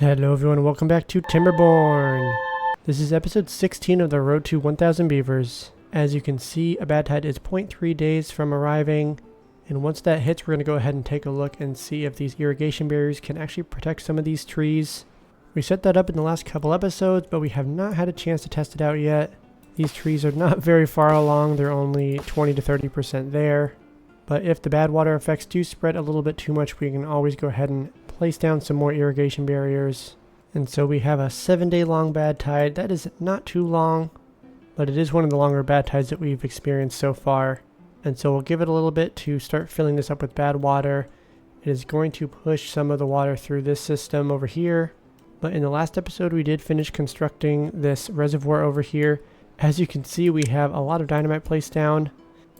Hello everyone, welcome back to Timberborn. This is episode 16 of the road to 1000 beavers. As you can see, a bad tide is 0.3 days from arriving, and once that hits we're going to go ahead and take a look and see if these irrigation barriers can actually protect some of these trees. We set that up in the last couple episodes, but we have not had a chance to test it out yet. These trees are not very far along, they're only 20 to 30% there. But if the bad water effects do spread a little bit too much, we can always go ahead and place down some more irrigation barriers. And so we have a 7-day long bad tide. That is not too long, but it is one of the longer bad tides that we've experienced so far. And so we'll give it a little bit to start filling this up with bad water. It is going to push some of the water through this system over here. But in the last episode we did finish constructing this reservoir over here. As you can see, we have a lot of dynamite placed down.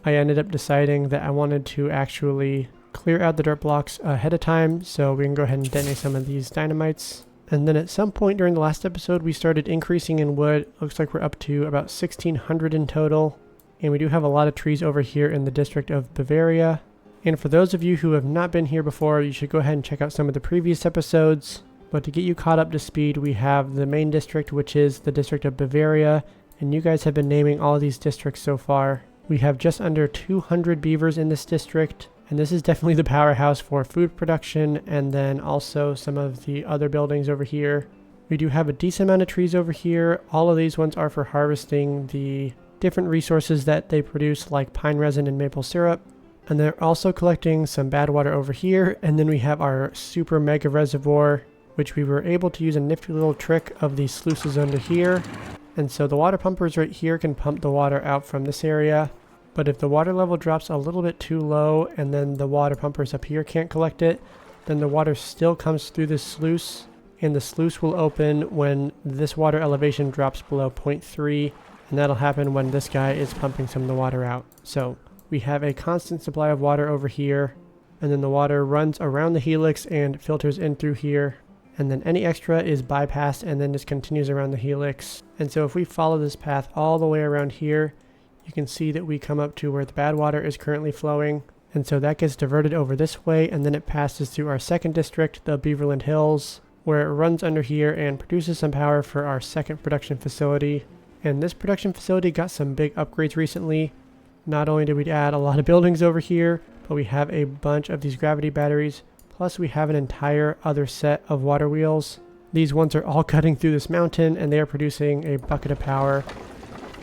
I ended up deciding that I wanted to actually clear out the dirt blocks ahead of time so we can go ahead and detonate some of these dynamites. And then at some point during the last episode we started increasing in wood. Looks like we're up to about 1,600 in total. And we do have a lot of trees over here in the district of Bavaria. And for those of you who have not been here before, you should go ahead and check out some of the previous episodes. But to get you caught up to speed, we have the main district, which is the district of Bavaria. And you guys have been naming all of these districts so far. We have just under 200 beavers in this district, and this is definitely the powerhouse for food production, and then also some of the other buildings over here. We do have a decent amount of trees over here. All of these ones are for harvesting the different resources that they produce, like pine resin and maple syrup. And they're also collecting some bad water over here, and then we have our super mega reservoir, which we were able to use a nifty little trick of these sluices under here. And so the water pumpers right here can pump the water out from this area. But if the water level drops a little bit too low and then the water pumpers up here can't collect it, then the water still comes through this sluice, and the sluice will open when this water elevation drops below 0.3, and that'll happen when this guy is pumping some of the water out. So we have a constant supply of water over here, and then the water runs around the helix and filters in through here, and then any extra is bypassed and then just continues around the helix. And so if we follow this path all the way around here, you can see that we come up to where the bad water is currently flowing, and so that gets diverted over this way, and then it passes through our second district, the Beaverland Hills, where it runs under here and produces some power for our second production facility. And this production facility got some big upgrades recently. Not only did we add a lot of buildings over here, but we have a bunch of these gravity batteries, plus we have an entire other set of water wheels. These ones are all cutting through this mountain, and they are producing a bucket of power.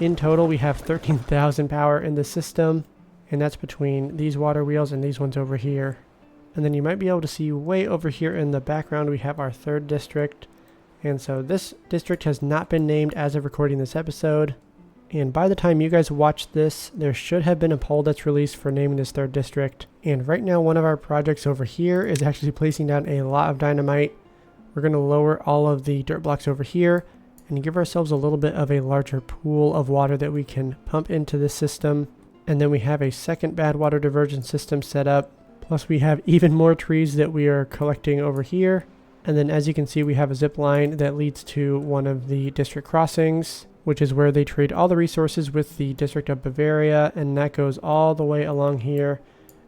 In total, we have 13,000 power in the system, and that's between these water wheels and these ones over here. And then you might be able to see way over here in the background we have our third district. And so this district has not been named as of recording this episode. And by the time you guys watch this, there should have been a poll that's released for naming this third district. And right now, one of our projects over here is actually placing down a lot of dynamite. We're going to lower all of the dirt blocks over here and give ourselves a little bit of a larger pool of water that we can pump into this system. And then we have a second bad water diversion system set up. Plus we have even more trees that we are collecting over here. And then as you can see, we have a zip line that leads to one of the district crossings, which is where they trade all the resources with the district of Bavaria, and that goes all the way along here.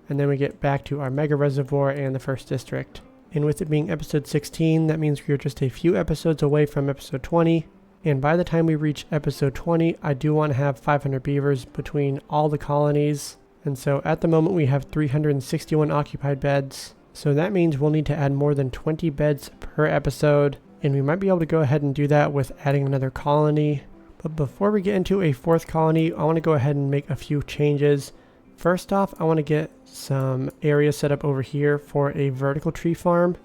And then we get back to our mega reservoir and the first district. And with it being episode 16, that means we're just a few episodes away from episode 20. And by the time we reach episode 20, I do want to have 500 beavers between all the colonies. And so at the moment we have 361 occupied beds. So that means we'll need to add more than 20 beds per episode. And we might be able to go ahead and do that with adding another colony. But before we get into a fourth colony, I want to go ahead and make a few changes. First off, I want to get some area set up over here for a vertical tree farm.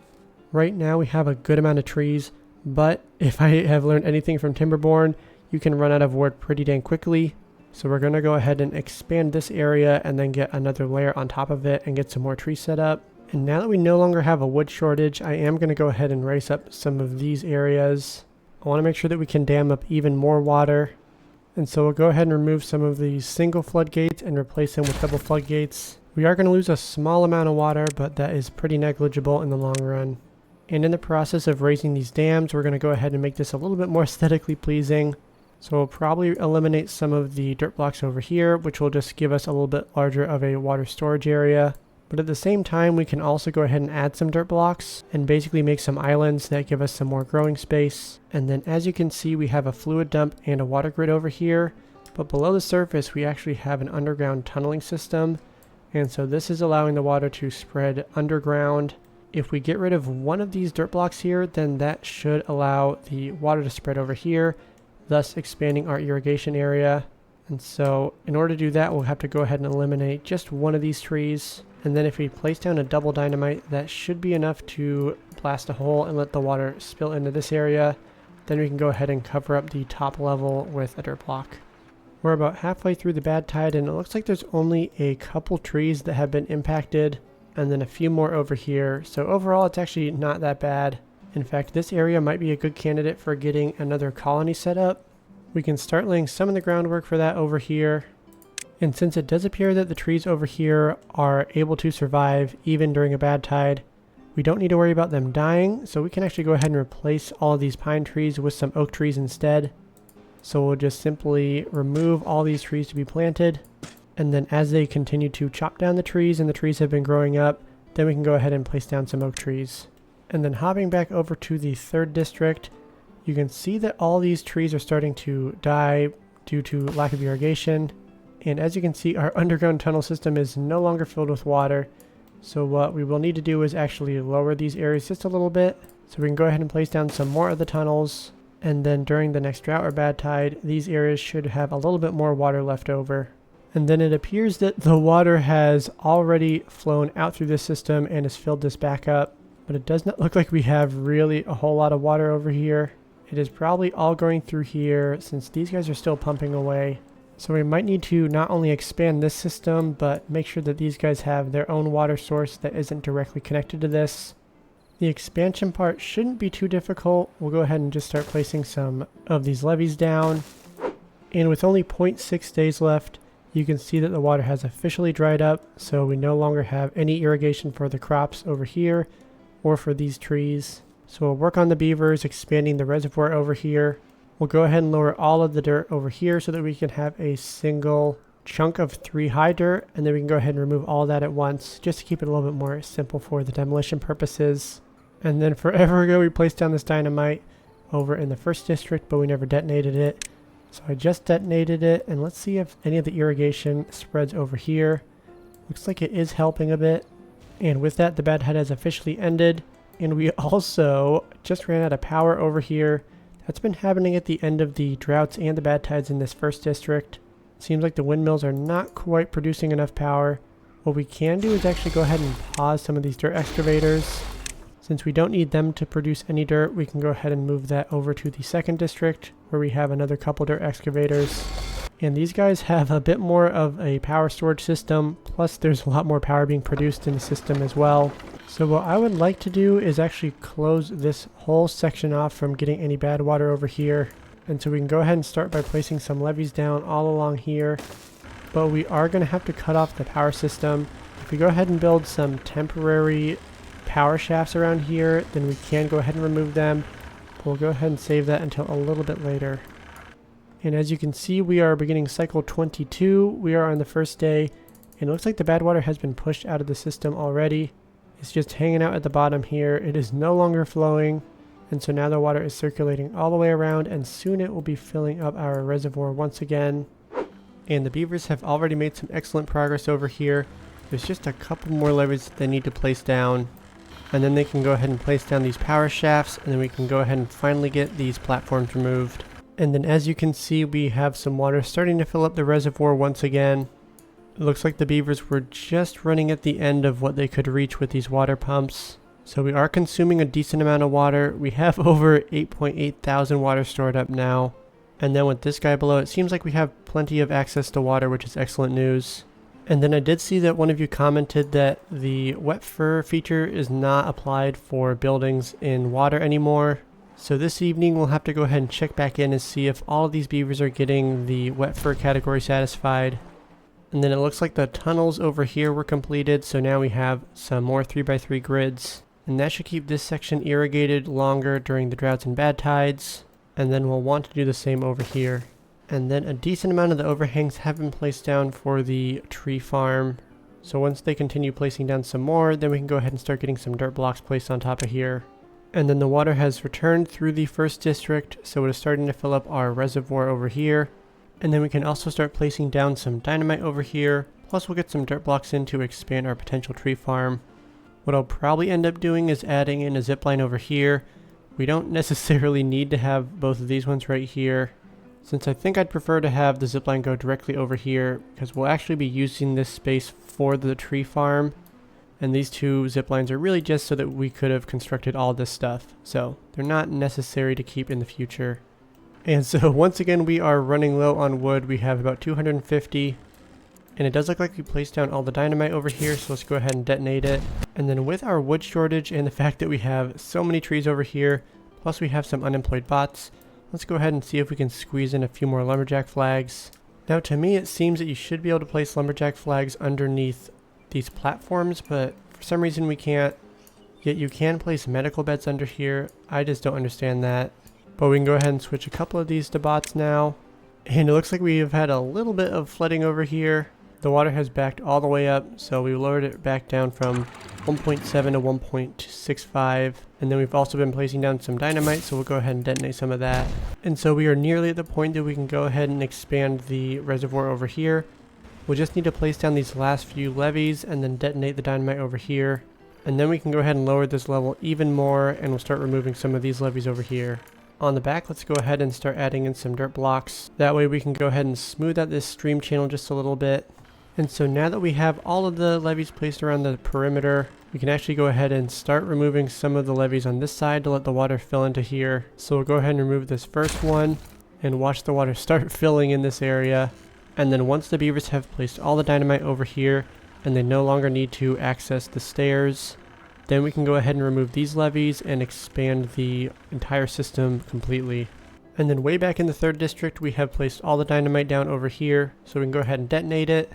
Right now we have a good amount of trees, but if I have learned anything from Timberborn, you can run out of wood pretty dang quickly. So we're going to go ahead and expand this area and then get another layer on top of it and get some more trees set up. And now that we no longer have a wood shortage, I am going to go ahead and race up some of these areas. I want to make sure that we can dam up even more water. And so we'll go ahead and remove some of these single floodgates and replace them with double floodgates. We are going to lose a small amount of water, but that is pretty negligible in the long run. And in the process of raising these dams, we're going to go ahead and make this a little bit more aesthetically pleasing. So we'll probably eliminate some of the dirt blocks over here, which will just give us a little bit larger of a water storage area. But at the same time, we can also go ahead and add some dirt blocks and basically make some islands that give us some more growing space. And then as you can see, we have a fluid dump and a water grid over here. But below the surface, we actually have an underground tunneling system. And so this is allowing the water to spread underground. If we get rid of one of these dirt blocks here, then that should allow the water to spread over here, thus expanding our irrigation area. And so in order to do that, we'll have to go ahead and eliminate just one of these trees. And then if we place down a double dynamite, that should be enough to blast a hole and let the water spill into this area. Then we can go ahead and cover up the top level with a dirt block. We're about halfway through the bad tide, and it looks like there's only a couple trees that have been impacted, and then a few more over here. So overall, it's actually not that bad. In fact, this area might be a good candidate for getting another colony set up. We can start laying some of the groundwork for that over here. And since it does appear that the trees over here are able to survive even during a bad tide, we don't need to worry about them dying, so we can actually go ahead and replace all of these pine trees with some oak trees instead. So we'll just simply remove all these trees to be planted, and then as they continue to chop down the trees and the trees have been growing up, then we can go ahead and place down some oak trees. And then hopping back over to the 3rd district, you can see that all these trees are starting to die due to lack of irrigation. And as you can see, our underground tunnel system is no longer filled with water. So what we will need to do is actually lower these areas just a little bit. So we can go ahead and place down some more of the tunnels. And then during the next drought or bad tide, these areas should have a little bit more water left over. And then it appears that the water has already flown out through this system and has filled this back up. But it does not look like we have really a whole lot of water over here. It is probably all going through here since these guys are still pumping away. So we might need to not only expand this system, but make sure that these guys have their own water source that isn't directly connected to this. The expansion part shouldn't be too difficult. We'll go ahead and just start placing some of these levees down. And with only 0.6 days left, you can see that the water has officially dried up, so we no longer have any irrigation for the crops over here or for these trees. So we'll work on the beavers, expanding the reservoir over here. We'll go ahead and lower all of the dirt over here so that we can have a single chunk of 3 high dirt, and then we can go ahead and remove all that at once just to keep it a little bit more simple for the demolition purposes. And then forever ago we placed down this dynamite over in the 1st district, but we never detonated it. So I just detonated it, and let's see if any of the irrigation spreads over here. Looks like it is helping a bit. And with that, the bad tide has officially ended. And we also just ran out of power over here. That's been happening at the end of the droughts and the bad tides in this 1st district. Seems like the windmills are not quite producing enough power. What we can do is actually go ahead and pause some of these dirt excavators. Since we don't need them to produce any dirt, we can go ahead and move that over to the 2nd district, where we have another couple dirt excavators. And these guys have a bit more of a power storage system, plus there's a lot more power being produced in the system as well. So what I would like to do is actually close this whole section off from getting any bad water over here. And so we can go ahead and start by placing some levees down all along here. But we are going to have to cut off the power system. If we go ahead and build some temporary power shafts around here, then we can go ahead and remove them. But we'll go ahead and save that until a little bit later. And as you can see, we are beginning cycle 22. We are on the 1st day. And it looks like the bad water has been pushed out of the system already. It's just hanging out at the bottom here. It is no longer flowing, and so now the water is circulating all the way around, and soon it will be filling up our reservoir once again. And the beavers have already made some excellent progress over here. There's just a couple more levees that they need to place down, and then they can go ahead and place down these power shafts, and then we can go ahead and finally get these platforms removed. And then as you can see, we have some water starting to fill up the reservoir once again. It looks like the beavers were just running at the end of what they could reach with these water pumps. So we are consuming a decent amount of water. We have over 8.8 thousand water stored up now. And then with this guy below, it seems like we have plenty of access to water, which is excellent news. And then I did see that one of you commented that the wet fur feature is not applied for buildings in water anymore. So this evening we'll have to go ahead and check back in and see if all of these beavers are getting the wet fur category satisfied. And then it looks like the tunnels over here were completed, so now we have some more 3x3 grids. And that should keep this section irrigated longer during the droughts and bad tides. And then we'll want to do the same over here. And then a decent amount of the overhangs have been placed down for the tree farm. So once they continue placing down some more, then we can go ahead and start getting some dirt blocks placed on top of here. And then the water has returned through the first district, so it is starting to fill up our reservoir over here. And then we can also start placing down some dynamite over here, plus we'll get some dirt blocks in to expand our potential tree farm. What I'll probably end up doing is adding in a zipline over here. We don't necessarily need to have both of these ones right here, since I think I'd prefer to have the zipline go directly over here, because we'll actually be using this space for the tree farm. And these two zip lines are really just so that we could have constructed all this stuff. So they're not necessary to keep in the future. And so once again, we are running low on wood. We have about 250. And it does look like we placed down all the dynamite over here. So let's go ahead and detonate it. And then with our wood shortage and the fact that we have so many trees over here, plus we have some unemployed bots, let's go ahead and see if we can squeeze in a few more lumberjack flags. Now to me, it seems that you should be able to place lumberjack flags underneath these platforms, but for some reason we can't. Yet you can place medical beds under here. I just don't understand that. But we can go ahead and switch a couple of these to bots now. And it looks like we have had a little bit of flooding over here. The water has backed all the way up, so we lowered it back down from 1.7 to 1.65. And then we've also been placing down some dynamite, so we'll go ahead and detonate some of that. And so we are nearly at the point that we can go ahead and expand the reservoir over here. We'll just need to place down these last few levees and then detonate the dynamite over here. And then we can go ahead and lower this level even more, and we'll start removing some of these levees over here. On the back, let's go ahead and start adding in some dirt blocks. That way we can go ahead and smooth out this stream channel just a little bit. And so now that we have all of the levees placed around the perimeter, we can actually go ahead and start removing some of the levees on this side to let the water fill into here. So we'll go ahead and remove this first one and watch the water start filling in this area. And then once the beavers have placed all the dynamite over here and they no longer need to access the stairs, then we can go ahead and remove these levees and expand the entire system completely. And then way back in the third district, we have placed all the dynamite down over here, so we can go ahead and detonate it.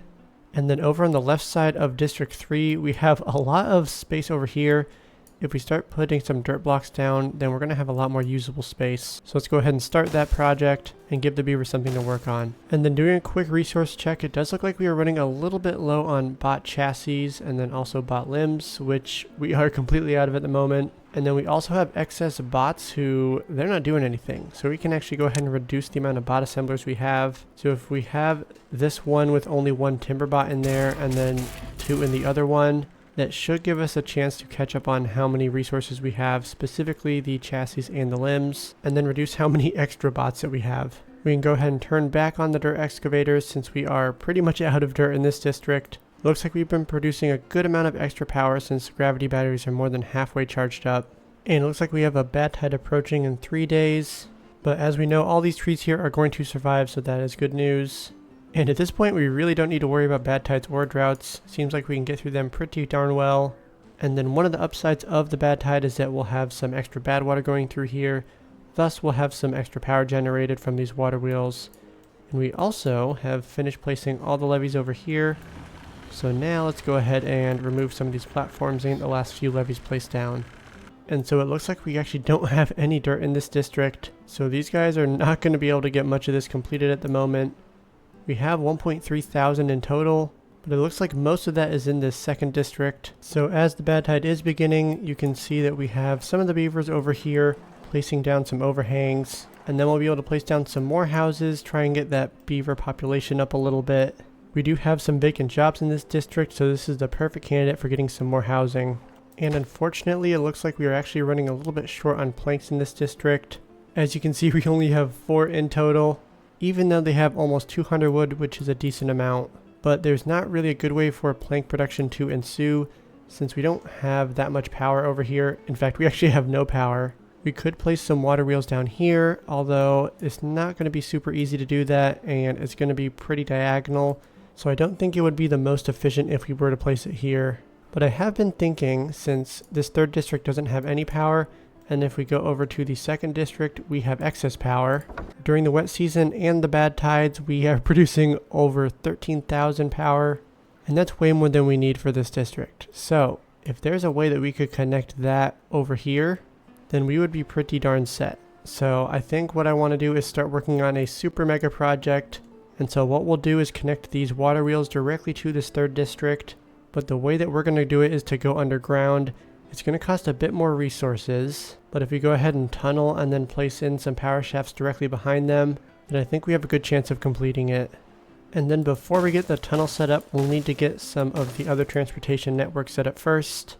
And then over on the left side of District 3, we have a lot of space over here. If we start putting some dirt blocks down, then we're going to have a lot more usable space. So let's go ahead and start that project and give the beavers something to work on. And then doing a quick resource check, it does look like we are running a little bit low on bot chassis and then also bot limbs, which we are completely out of at the moment. And then we also have excess bots who they're not doing anything. So we can actually go ahead and reduce the amount of bot assemblers we have. So if we have this one with only one timber bot in there and then two in the other one, that should give us a chance to catch up on how many resources we have, specifically the chassis and the limbs, and then reduce how many extra bots that we have. We can go ahead and turn back on the dirt excavators since we are pretty much out of dirt in this district. Looks like we've been producing a good amount of extra power since gravity batteries are more than halfway charged up. And it looks like we have a bad tide approaching in 3 days. But as we know, all these trees here are going to survive, so that is good news. And at this point, we really don't need to worry about bad tides or droughts. Seems like we can get through them pretty darn well. And then one of the upsides of the bad tide is that we'll have some extra bad water going through here. Thus, we'll have some extra power generated from these water wheels. And we also have finished placing all the levees over here. So now let's go ahead and remove some of these platforms and get the last few levees placed down. And so it looks like we actually don't have any dirt in this district. So these guys are not going to be able to get much of this completed at the moment. We have 1.3 thousand in total, but it looks like most of that is in this second district. So as the bad tide is beginning, you can see that we have some of the beavers over here placing down some overhangs. And then we'll be able to place down some more houses, try and get that beaver population up a little bit. We do have some vacant jobs in this district, so this is the perfect candidate for getting some more housing. And unfortunately, it looks like we are actually running a little bit short on planks in this district. As you can see, we only have 4 in total, even though they have almost 200 wood, which is a decent amount. But there's not really a good way for plank production to ensue, since we don't have that much power over here. In fact, we actually have no power. We could place some water wheels down here, although it's not going to be super easy to do that, and it's going to be pretty diagonal. So I don't think it would be the most efficient if we were to place it here. But I have been thinking, since this third district doesn't have any power, and if we go over to the second district, we have excess power. During the wet season and the bad tides, we are producing over 13,000 power, and that's way more than we need for this district. So if there's a way that we could connect that over here, then we would be pretty darn set. So I think what I want to do is start working on a super mega project. And so what we'll do is connect these water wheels directly to this third district. but the way that we're going to do it is to go underground. It's going to cost a bit more resources, but if we go ahead and tunnel and then place in some power shafts directly behind them, then I think we have a good chance of completing it. And then before we get the tunnel set up, we'll need to get some of the other transportation networks set up first.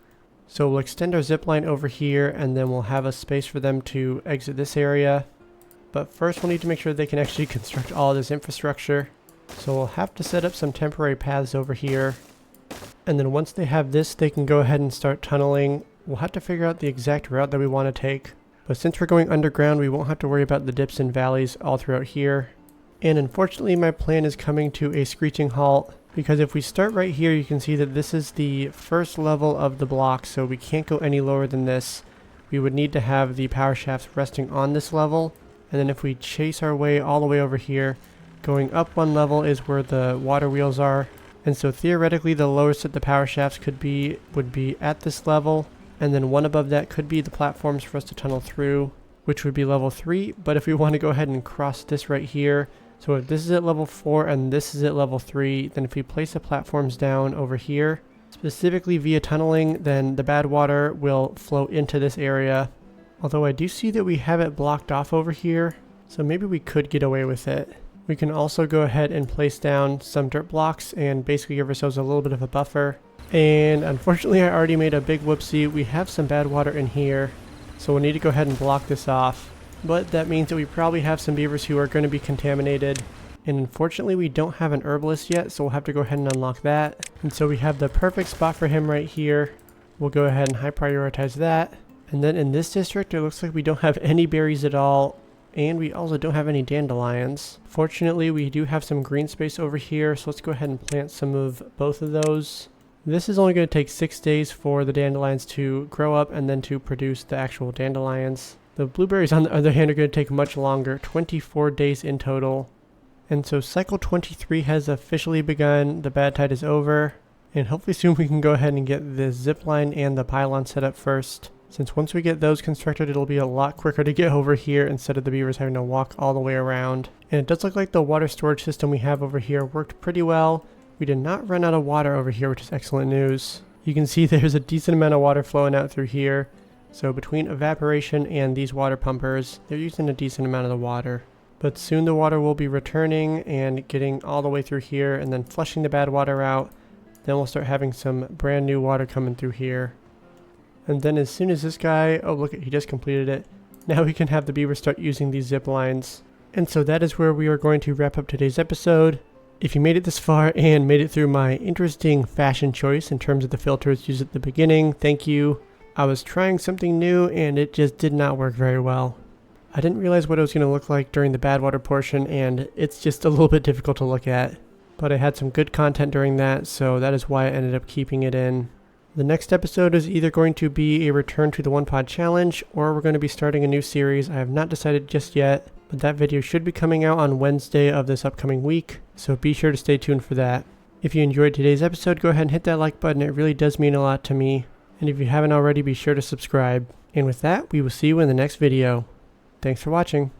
So we'll extend our zipline over here, and then we'll have a space for them to exit this area. But first we'll need to make sure they can actually construct all of this infrastructure. So we'll have to set up some temporary paths over here. And then once they have this, they can go ahead and start tunneling. We'll have to figure out the exact route that we want to take. But since we're going underground, we won't have to worry about the dips and valleys all throughout here. And unfortunately, my plan is coming to a screeching halt, because if we start right here, you can see that this is the first level of the block, so we can't go any lower than this. We would need to have the power shafts resting on this level, and then if we chase our way all the way over here, going up one level is where the water wheels are, and so theoretically the lowest that the power shafts would be at this level, and then one above that could be the platforms for us to tunnel through, which would be level 3, but if we want to go ahead and cross this right here, so if this is at level 4 and this is at level 3, then if we place the platforms down over here, specifically via tunneling, then the bad water will flow into this area. Although I do see that we have it blocked off over here, so maybe we could get away with it. We can also go ahead and place down some dirt blocks and basically give ourselves a little bit of a buffer. And unfortunately I already made a big whoopsie. We have some bad water in here, so we'll need to go ahead and block this off. But that means that we probably have some beavers who are going to be contaminated. And unfortunately we don't have an herbalist yet, so we'll have to go ahead and unlock that. And so we have the perfect spot for him right here. We'll go ahead and high prioritize that. And then in this district it looks like we don't have any berries at all. And we also don't have any dandelions. Fortunately we do have some green space over here, so let's go ahead and plant some of both of those. This is only going to take 6 days for the dandelions to grow up and then to produce the actual dandelions. The blueberries, on the other hand, are going to take much longer, 24 days in total. And so cycle 23 has officially begun, the bad tide is over, and hopefully soon we can go ahead and get the zipline and the pylon set up first. Since once we get those constructed, it'll be a lot quicker to get over here instead of the beavers having to walk all the way around. And it does look like the water storage system we have over here worked pretty well. We did not run out of water over here, which is excellent news. You can see there's a decent amount of water flowing out through here. So between evaporation and these water pumpers, they're using a decent amount of the water. But soon the water will be returning and getting all the way through here and then flushing the bad water out. Then we'll start having some brand new water coming through here. And then as soon as this guy, oh look, he just completed it. Now we can have the beavers start using these zip lines. And so that is where we are going to wrap up today's episode. If you made it this far and made it through my interesting fashion choice in terms of the filters used at the beginning, thank you. I was trying something new and it just did not work very well. I didn't realize what it was going to look like during the bad water portion, and it's just a little bit difficult to look at. But I had some good content during that, so that is why I ended up keeping it in. The next episode is either going to be a return to the One Pod Challenge, or we're going to be starting a new series. I have not decided just yet, but that video should be coming out on Wednesday of this upcoming week, so be sure to stay tuned for that. If you enjoyed today's episode, go ahead and hit that like button. It really does mean a lot to me. And if you haven't already, be sure to subscribe. And with that, we will see you in the next video. Thanks for watching.